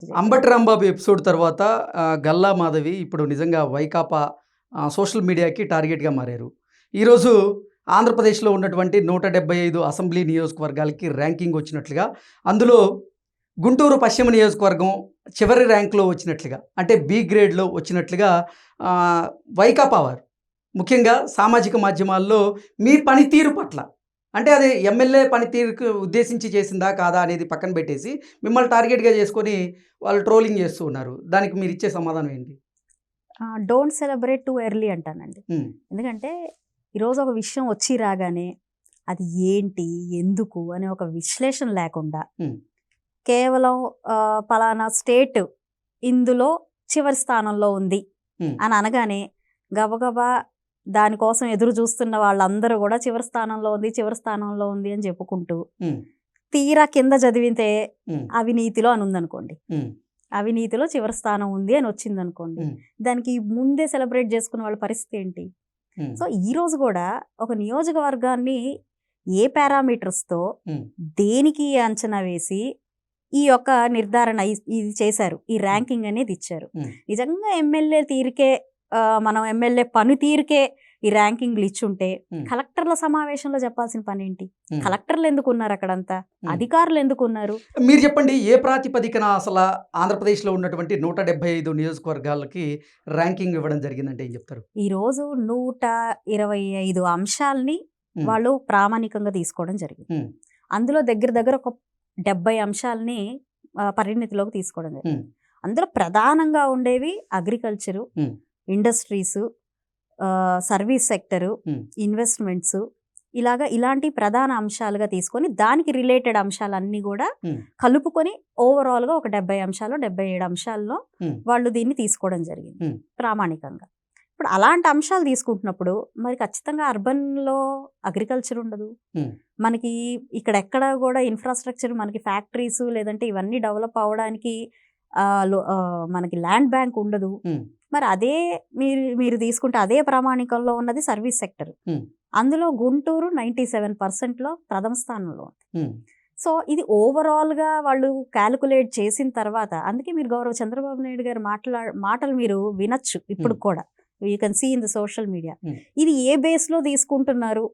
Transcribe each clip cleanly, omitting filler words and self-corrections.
Ambati Rambabu episode తర్వాత గల్లా మాధవి ఇప్పుడు నిజంగా వైకాపా సోషల్ మీడియాకి టార్గెట్గా మారారు. ఈరోజు ఆంధ్రప్రదేశ్లో ఉన్నటువంటి 175 అసెంబ్లీ నియోజకవర్గాలకి ర్యాంకింగ్ వచ్చినట్లుగా, అందులో గుంటూరు పశ్చిమ నియోజకవర్గం చివరి ర్యాంక్లో వచ్చినట్లుగా, అంటే బి గ్రేడ్లో వచ్చినట్లుగా వైకాపా వారు ముఖ్యంగా సామాజిక మాధ్యమాల్లో మీ పనితీరు పట్ల, అంటే అది ఎమ్మెల్యే పనితీరుకు ఉద్దేశించి చేసిందా కాదా అనేది పక్కన పెట్టేసి మిమ్మల్ని టార్గెట్గా చేసుకొని వాళ్ళు ట్రోలింగ్ చేస్తూ ఉన్నారు. దానికి మీరు ఇచ్చే సమాధానం ఏంటి? డోంట్ సెలబ్రేట్ టూ ఎర్లీ అంటానండి. ఎందుకంటే ఈరోజు ఒక విషయం వచ్చి రాగానే అది ఏంటి, ఎందుకు అనే ఒక విశ్లేషణ లేకుండా కేవలం పలానా స్టేట్ ఇందులో చివరి స్థానంలో ఉంది అని అనగానే గబగబా దానికోసం ఎదురు చూస్తున్న వాళ్ళందరూ కూడా చివరి స్థానంలో ఉంది అని చెప్పుకుంటూ తీరా కింద చదివితే అవినీతిలో అని ఉందనుకోండి, అవినీతిలో చివరి స్థానం ఉంది అని వచ్చింది అనుకోండి, దానికి ముందే సెలబ్రేట్ చేసుకున్న వాళ్ళ పరిస్థితి ఏంటి? సో ఈ రోజు కూడా ఒక నియోజకవర్గాన్ని ఏ పారామీటర్స్తో దేనికి అంచనా వేసి ఈ యొక్క నిర్ధారణ ఇది చేశారు, ఈ ర్యాంకింగ్ అనేది ఇచ్చారు. నిజంగా ఎమ్మెల్యే తీరికే మనం ఎమ్మెల్యే పనితీరుకే ఈ ర్యాంకింగ్లు ఇచ్చుంటే కలెక్టర్ల సమావేశంలో చెప్పాల్సిన పని ఏంటి? కలెక్టర్లు ఎందుకు ఉన్నారు అక్కడంతా? అధికారులు ఎందుకు ఉన్నారు? మీరు చెప్పండి, ఏ ప్రాతిపదికన అసలు ఆంధ్రప్రదేశ్లో ఉన్నటువంటి 175 నియోజకవర్గాలకి ర్యాంకింగ్ ఇవ్వడం జరిగిందంటే ఏం చెప్తారు? ఈరోజు 125 అంశాలని వాళ్ళు ప్రామాణికంగా తీసుకోవడం జరిగింది. అందులో దగ్గర ఒక 70 అంశాలని పరిణతిలోకి తీసుకోవడం జరిగింది. అందులో ప్రధానంగా ఉండేవి agriculture, industries, service sector, investments, ఇలాంటి ప్రధాన అంశాలుగా తీసుకొని దానికి రిలేటెడ్ అంశాలన్నీ కూడా కలుపుకొని ఓవరాల్గా ఒక 70 అంశాలు 77 అంశాల్లో వాళ్ళు దీన్ని తీసుకోవడం జరిగింది ప్రామాణికంగా. ఇప్పుడు అలాంటి అంశాలు తీసుకుంటున్నప్పుడు మరి ఖచ్చితంగా అర్బన్లో అగ్రికల్చర్ ఉండదు, మనకి ఇక్కడ ఎక్కడ కూడా ఇన్ఫ్రాస్ట్రక్చర్, మనకి ఫ్యాక్టరీస్ లేదంటే ఇవన్నీ డెవలప్ అవ్వడానికి మనకి ల్యాండ్ బ్యాంక్ ఉండదు. మరి అదే మీరు తీసుకుంటే అదే ప్రామాణికంలో ఉన్నది సర్వీస్ సెక్టర్. అందులో గుంటూరు 97%లో ప్రథమ స్థానంలో ఉంది. సో ఇది ఓవరాల్గా వాళ్ళు క్యాలిక్యులేట్ చేసిన తర్వాత, అందుకే మీరు గౌరవ చంద్రబాబు నాయుడు గారి మాటలు మీరు వినొచ్చు ఇప్పుడు కూడా, you can see in the social media. ఇది ఏ బేస్లో తీసుకుంటున్నారు?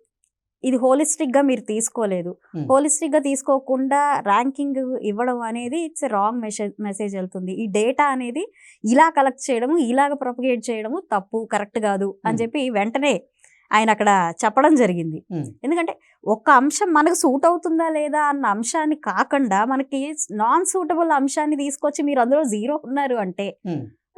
ఇది హోలిస్టిక్గా మీరు తీసుకోలేదు. హోలిస్టిక్గా తీసుకోకుండా ర్యాంకింగ్ ఇవ్వడం అనేది ఇట్స్ ఎ రాంగ్ మెసేజ్ వెళ్తుంది. ఈ డేటా అనేది ఇలా కలెక్ట్ చేయడము, ఇలాగ ప్రొపగేట్ చేయడము తప్పు, కరెక్ట్ కాదు అని చెప్పి వెంటనే ఆయన అక్కడ చెప్పడం జరిగింది. ఎందుకంటే ఒక్క అంశం మనకు సూట్ అవుతుందా లేదా అన్న అంశాన్ని కాకుండా మనకి నాన్ సూటబుల్ అంశాన్ని తీసుకొచ్చి మీరు అందులో 0 ఉన్నారు అంటే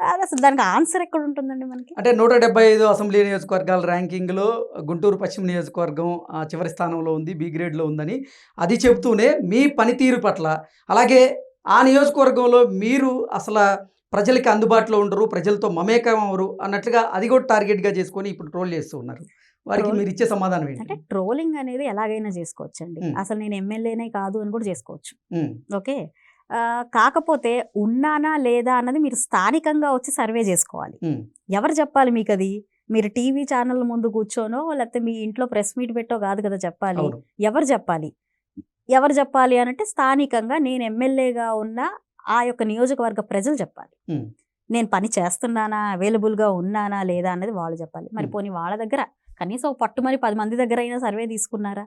అది అసలు దానికి ఆన్సర్ ఎక్కడ ఉంటుందండి మనకి? అంటే 175 అసెంబ్లీ నియోజకవర్గాల ర్యాంకింగ్లో గుంటూరు పశ్చిమ నియోజకవర్గం చివరి స్థానంలో ఉంది, బి గ్రేడ్లో ఉందని అది చెబుతూనే మీ పనితీరు పట్ల, అలాగే ఆ నియోజకవర్గంలో మీరు అసలు ప్రజలకి అందుబాటులో ఉండరు, ప్రజలతో మమేకం అవరు అన్నట్లుగా అది కూడా టార్గెట్గా చేసుకొని ఇప్పుడు ట్రోల్ చేస్తూ ఉన్నారు. వారికి మీరు ఇచ్చే సమాధానం ఏంటి? అంటే ట్రోలింగ్ అనేది ఎలాగైనా చేసుకోవచ్చు అండి. అసలు నేను ఎమ్మెల్యేనే కాదు అని కూడా చేసుకోవచ్చు. ఓకే, కాకపోతే ఉన్నానా లేదా అన్నది మీరు స్థానికంగా వచ్చి సర్వే చేసుకోవాలి. ఎవరు చెప్పాలి మీకు అది? మీరు టీవీ ఛానల్ ముందు కూర్చోనో లేకపోతే మీ ఇంట్లో ప్రెస్ మీట్ పెట్టో కాదు కదా చెప్పాలి. ఎవరు చెప్పాలి అని అంటే స్థానికంగా నేను ఎమ్మెల్యేగా ఉన్న ఆ యొక్క నియోజకవర్గ ప్రజలు చెప్పాలి. నేను పని చేస్తున్నానా, అవైలబుల్గా ఉన్నానా లేదా అన్నది వాళ్ళు చెప్పాలి. మరి పోనీ వాళ్ళ దగ్గర కనీసం పట్టుమని 10 మంది దగ్గర అయినా సర్వే తీసుకున్నారా?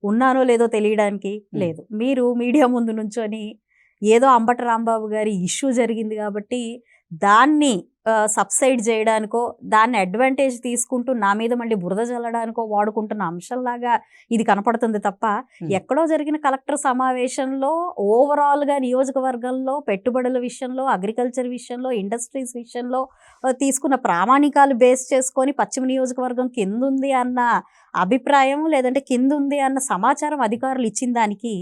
ఉన్నానో లేదో తెలియడానికి లేదు. మీరు మీడియా ముందు నుంచొని ఏదో అంబటి రాంబాబు గారి ఇష్యూ జరిగింది కాబట్టి దాన్ని సబ్సైడ్ చేయడానికో, దాన్ని అడ్వాంటేజ్ తీసుకుంటూ నా మీద మళ్ళీ బురద చల్లడానికో వాడుకుంటున్న అంశంలాగా ఇది కనపడుతుంది తప్ప, ఎక్కడో జరిగిన కలెక్టర్ సమావేశంలో ఓవరాల్గా నియోజకవర్గంలో పెట్టుబడుల విషయంలో, అగ్రికల్చర్ విషయంలో, ఇండస్ట్రీస్ విషయంలో తీసుకున్న ప్రామాణికాలు బేస్ చేసుకొని పశ్చిమ నియోజకవర్గం కిందుంది అన్న అభిప్రాయం లేదంటే కిందుంది అన్న సమాచారం అధికారులు ఇచ్చిన దానికి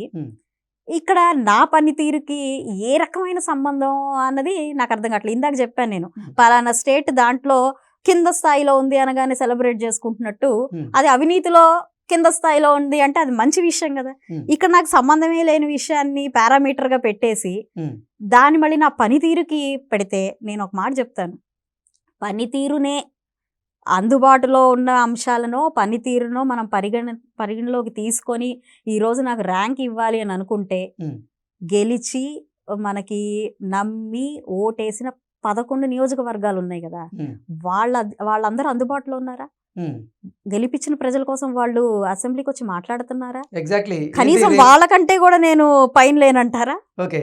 ఇక్కడ నా పనితీరుకి ఏ రకమైన సంబంధం అన్నది నాకు అర్థం కావట్లేదు. ఇందాక చెప్పాను నేను, పలానా స్టేట్ దాంట్లో కింద స్థాయిలో ఉంది అనగానే సెలబ్రేట్ చేసుకుంటున్నట్టు అది అవినీతిలో కింద స్థాయిలో ఉంది అంటే అది మంచి విషయం కదా. ఇక్కడ నాకు సంబంధమే లేని విషయాన్ని పారామీటర్గా పెట్టేసి దాన్ని మళ్ళీ నా పనితీరుకి పెడితే, నేను ఒక మాట చెప్తాను, పనితీరునే అందుబాటులో ఉన్న అంశాలను, పనితీరును మనం పరిగణలోకి తీసుకొని ఈరోజు నాకు ర్యాంక్ ఇవ్వాలి అని అనుకుంటే గెలిచి మనకి నమ్మి ఓటేసిన 11 నియోజకవర్గాలు ఉన్నాయి కదా, ఉమ్, వాళ్ళందరూ అందుబాటులో ఉన్నారా? ఉమ్. గెలిపించిన ప్రజల కోసం వాళ్ళు అసెంబ్లీకి వచ్చి మాట్లాడుతున్నారా? ఎగ్జాక్ట్లీ కనీసం వాళ్ళకంటే కూడా నేను పైన లేనంటారా? ఓకే